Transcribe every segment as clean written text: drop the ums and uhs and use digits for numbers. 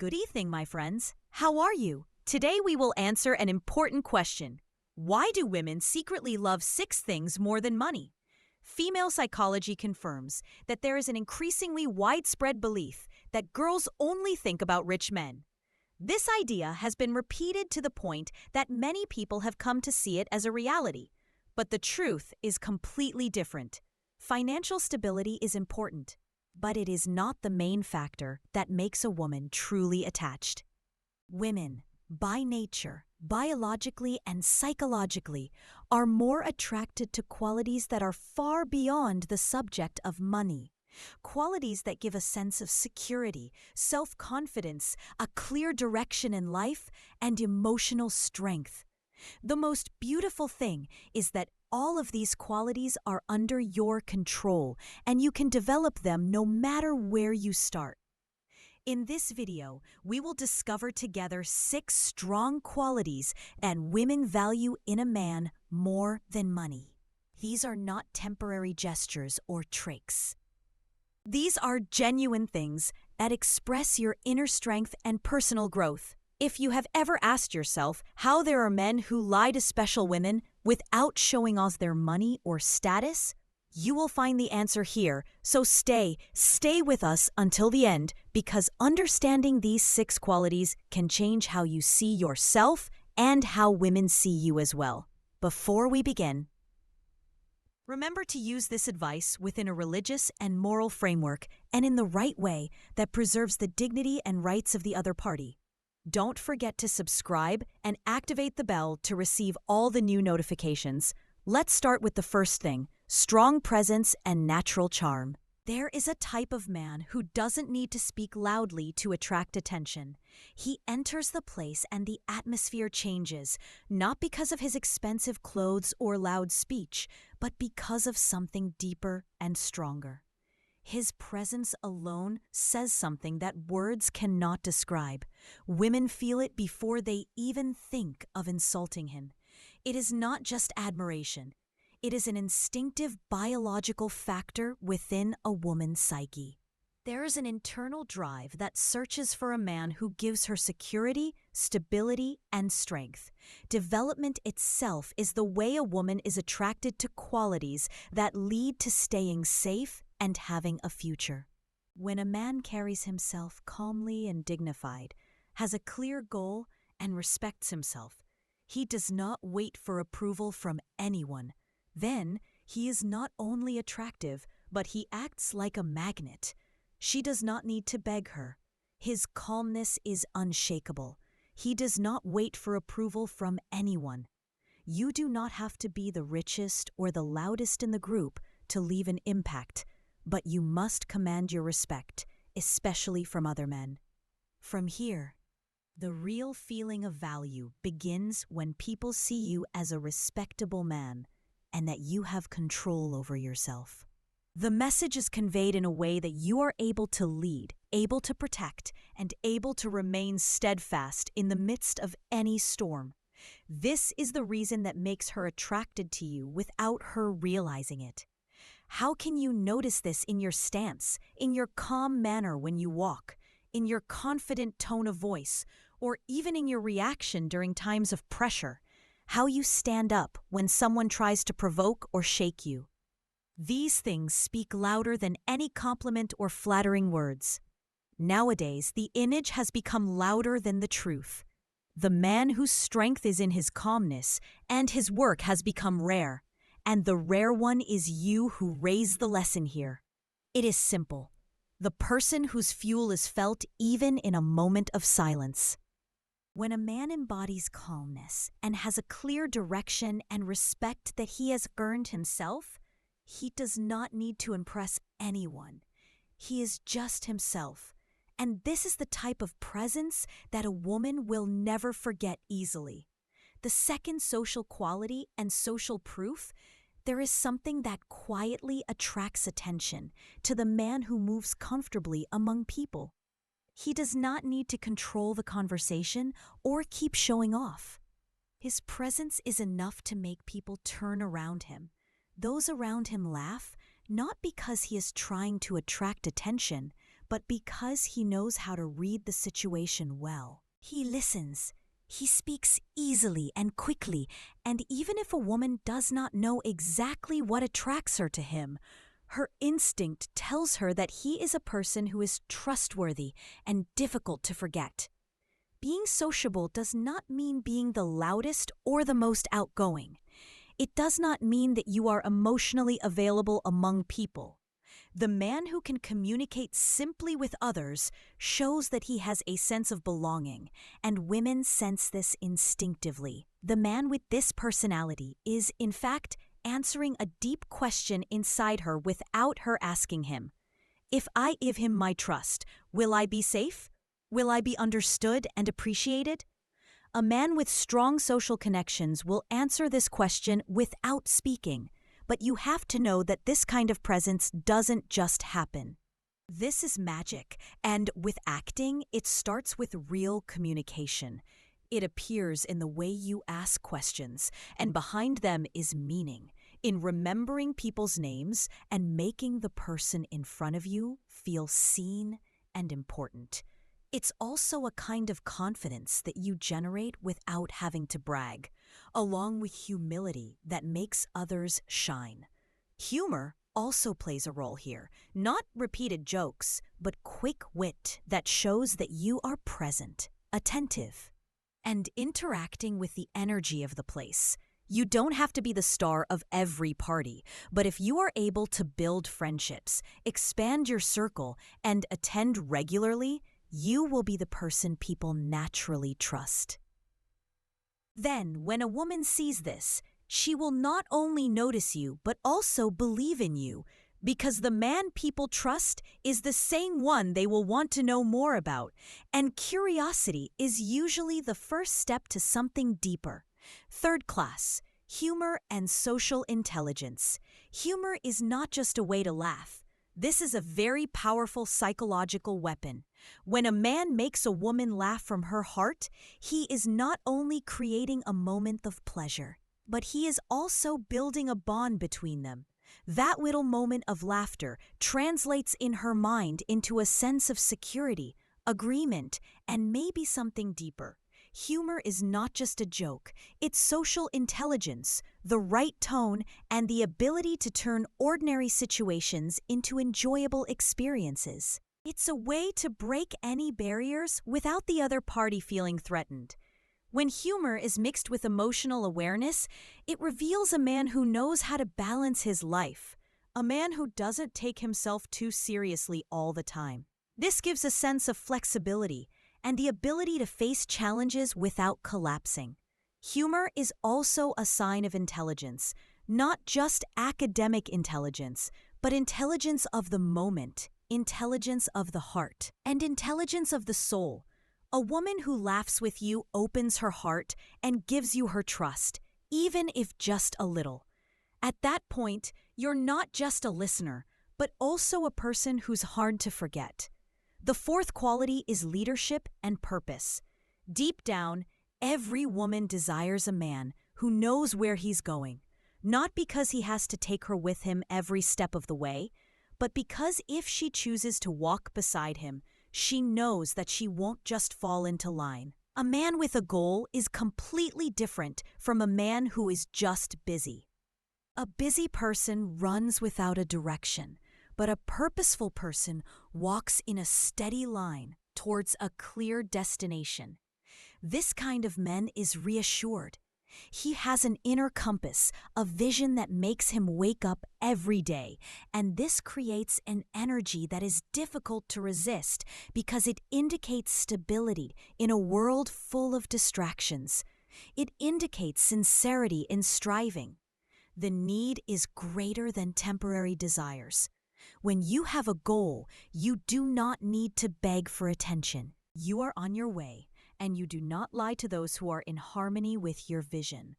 Good evening, my friends. How are you? Today we will answer an important question. Why do women secretly love 6 things more than money? Female psychology confirms that there is an increasingly widespread belief that girls only think about rich men. This idea has been repeated to the point that many people have come to see it as a reality. But the truth is completely different. Financial stability is important, but it is not the main factor that makes a woman truly attached. Women, by nature, biologically and psychologically, are more attracted to qualities that are far beyond the subject of money. Qualities that give a sense of security, self-confidence, a clear direction in life, and emotional strength. The most beautiful thing is that all of these qualities are under your control, and you can develop them no matter where you start. In this video, we will discover together 6 strong qualities that women value in a man more than money. These are not temporary gestures or tricks. These are genuine things that express your inner strength and personal growth. If you have ever asked yourself how there are men who lie to special women without showing off their money or status, you will find the answer here. So stay with us until the end, because understanding these 6 qualities can change how you see yourself and how women see you as well. Before we begin, remember to use this advice within a religious and moral framework and in the right way that preserves the dignity and rights of the other party. Don't forget to subscribe and activate the bell to receive all the new notifications. Let's start with the first thing: strong presence and natural charm. There is a type of man who doesn't need to speak loudly to attract attention. He enters the place and the atmosphere changes, not because of his expensive clothes or loud speech, but because of something deeper and stronger. His presence alone says something that words cannot describe. Women feel it before they even think of insulting him. It is not just admiration. It is an instinctive biological factor within a woman's psyche. There is an internal drive that searches for a man who gives her security, stability, and strength. Development itself is the way a woman is attracted to qualities that lead to staying safe and having a future. When a man carries himself calmly and dignified, has a clear goal, and respects himself, he does not wait for approval from anyone. Then he is not only attractive, but he acts like a magnet. She does not need to beg her. His calmness is unshakable. He does not wait for approval from anyone. You do not have to be the richest or the loudest in the group to leave an impact, but you must command your respect, especially from other men. From here, the real feeling of value begins when people see you as a respectable man and that you have control over yourself. The message is conveyed in a way that you are able to lead, able to protect, and able to remain steadfast in the midst of any storm. This is the reason that makes her attracted to you without her realizing it. How can you notice this in your stance, in your calm manner when you walk, in your confident tone of voice, or even in your reaction during times of pressure? How you stand up when someone tries to provoke or shake you. These things speak louder than any compliment or flattering words. Nowadays, the image has become louder than the truth. The man whose strength is in his calmness and his work has become rare. And the rare one is you who raise the lesson here. It is simple. The person whose fuel is felt even in a moment of silence. When a man embodies calmness and has a clear direction and respect that he has earned himself, he does not need to impress anyone. He is just himself. And this is the type of presence that a woman will never forget easily. The second social quality and social proof: there is something that quietly attracts attention to the man who moves comfortably among people. He does not need to control the conversation or keep showing off. His presence is enough to make people turn around him. Those around him laugh, not because he is trying to attract attention, but because he knows how to read the situation well. He listens. He speaks easily and quickly, and even if a woman does not know exactly what attracts her to him, her instinct tells her that he is a person who is trustworthy and difficult to forget. Being sociable does not mean being the loudest or the most outgoing. It does not mean that you are emotionally available among people. The man who can communicate simply with others shows that he has a sense of belonging, and women sense this instinctively. The man with this personality is, in fact, answering a deep question inside her without her asking him. If I give him my trust, will I be safe? Will I be understood and appreciated? A man with strong social connections will answer this question without speaking, but you have to know that this kind of presence doesn't just happen. This is magic, and with acting, it starts with real communication. It appears in the way you ask questions, and behind them is meaning, in remembering people's names and making the person in front of you feel seen and important. It's also a kind of confidence that you generate without having to brag, along with humility that makes others shine. Humor also plays a role here, not repeated jokes, but quick wit that shows that you are present, attentive, and interacting with the energy of the place. You don't have to be the star of every party, but if you are able to build friendships, expand your circle, and attend regularly, you will be the person people naturally trust. Then, when a woman sees this, she will not only notice you, but also believe in you, because the man people trust is the same one they will want to know more about, and curiosity is usually the first step to something deeper. Third class, humor and social intelligence. Humor is not just a way to laugh. This is a very powerful psychological weapon. When a man makes a woman laugh from her heart, he is not only creating a moment of pleasure, but he is also building a bond between them. That little moment of laughter translates in her mind into a sense of security, agreement, and maybe something deeper. Humor is not just a joke, it's social intelligence, the right tone, and the ability to turn ordinary situations into enjoyable experiences. It's a way to break any barriers without the other party feeling threatened. When humor is mixed with emotional awareness, it reveals a man who knows how to balance his life, a man who doesn't take himself too seriously all the time. This gives a sense of flexibility and the ability to face challenges without collapsing. Humor is also a sign of intelligence, not just academic intelligence, but intelligence of the moment, intelligence of the heart, and intelligence of the soul. A woman who laughs with you opens her heart and gives you her trust, even if just a little. At that point, you're not just a listener, but also a person who's hard to forget. The fourth quality is leadership and purpose. Deep down, every woman desires a man who knows where he's going, not because he has to take her with him every step of the way, but because if she chooses to walk beside him, she knows that she won't just fall into line. A man with a goal is completely different from a man who is just busy. A busy person runs without a direction, but a purposeful person walks in a steady line towards a clear destination. This kind of man is reassured. He has an inner compass, a vision that makes him wake up every day, and this creates an energy that is difficult to resist because it indicates stability in a world full of distractions. It indicates sincerity in striving. The need is greater than temporary desires. When you have a goal, you do not need to beg for attention. You are on your way, and you do not lie to those who are in harmony with your vision.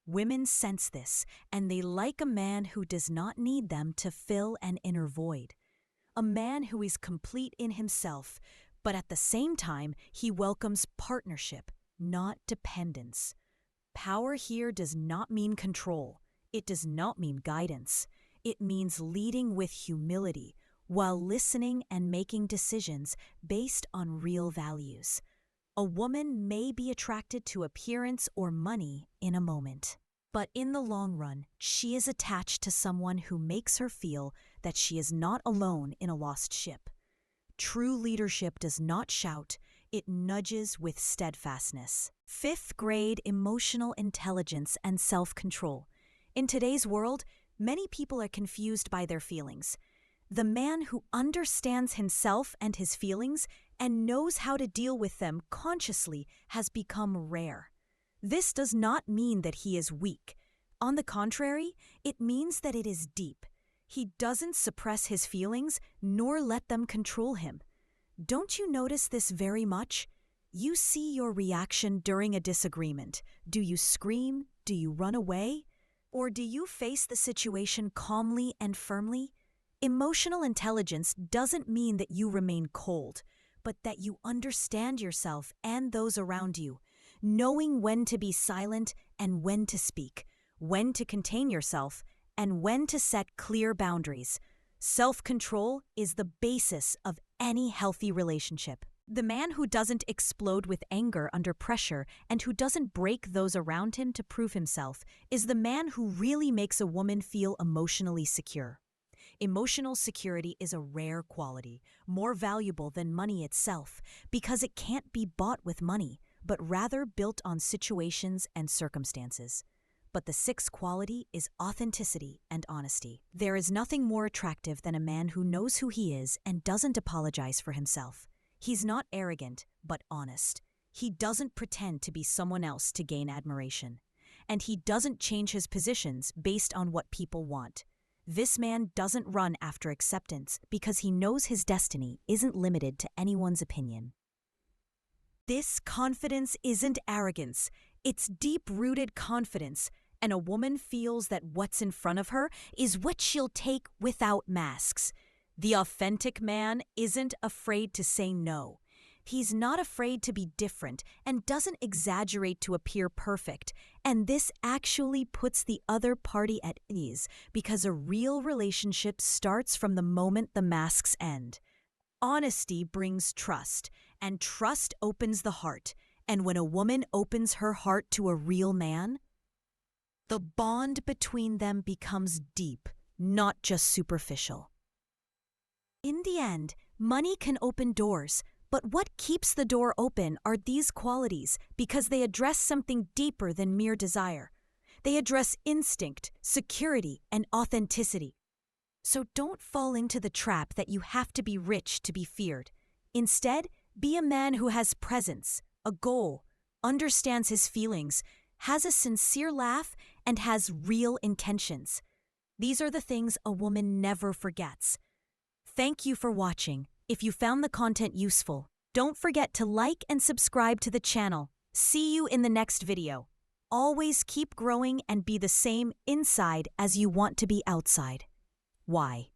Women sense this, and they like a man who does not need them to fill an inner void. A man who is complete in himself, but at the same time, he welcomes partnership, not dependence. Power here does not mean control. It does not mean guidance. It means leading with humility, while listening and making decisions based on real values. A woman may be attracted to appearance or money in a moment, but in the long run, she is attached to someone who makes her feel that she is not alone in a lost ship. True leadership does not shout, it nudges with steadfastness. Fifth grade emotional intelligence and self-control. In today's world, many people are confused by their feelings. The man who understands himself and his feelings and knows how to deal with them consciously has become rare. This does not mean that he is weak. On the contrary, it means that it is deep. He doesn't suppress his feelings nor let them control him. Don't you notice this very much? You see your reaction during a disagreement. Do you scream? Do you run away? Or do you face the situation calmly and firmly? Emotional intelligence doesn't mean that you remain cold, but that you understand yourself and those around you, knowing when to be silent and when to speak, when to contain yourself, and when to set clear boundaries. Self-control is the basis of any healthy relationship. The man who doesn't explode with anger under pressure and who doesn't break those around him to prove himself is the man who really makes a woman feel emotionally secure. Emotional security is a rare quality, more valuable than money itself, because it can't be bought with money, but rather built on situations and circumstances. But the sixth quality is authenticity and honesty. There is nothing more attractive than a man who knows who he is and doesn't apologize for himself. He's not arrogant, but honest. He doesn't pretend to be someone else to gain admiration. And he doesn't change his positions based on what people want. This man doesn't run after acceptance because he knows his destiny isn't limited to anyone's opinion. This confidence isn't arrogance. It's deep-rooted confidence, and a woman feels that what's in front of her is what she'll take without masks. The authentic man isn't afraid to say no. He's not afraid to be different and doesn't exaggerate to appear perfect. And this actually puts the other party at ease because a real relationship starts from the moment the masks end. Honesty brings trust, and trust opens the heart. And when a woman opens her heart to a real man, the bond between them becomes deep, not just superficial. In the end, money can open doors, but what keeps the door open are these qualities because they address something deeper than mere desire. They address instinct, security, and authenticity. So don't fall into the trap that you have to be rich to be feared. Instead, be a man who has presence, a goal, understands his feelings, has a sincere laugh, and has real intentions. These are the things a woman never forgets. Thank you for watching. If you found the content useful, don't forget to like and subscribe to the channel. See you in the next video. Always keep growing and be the same inside as you want to be outside. Why?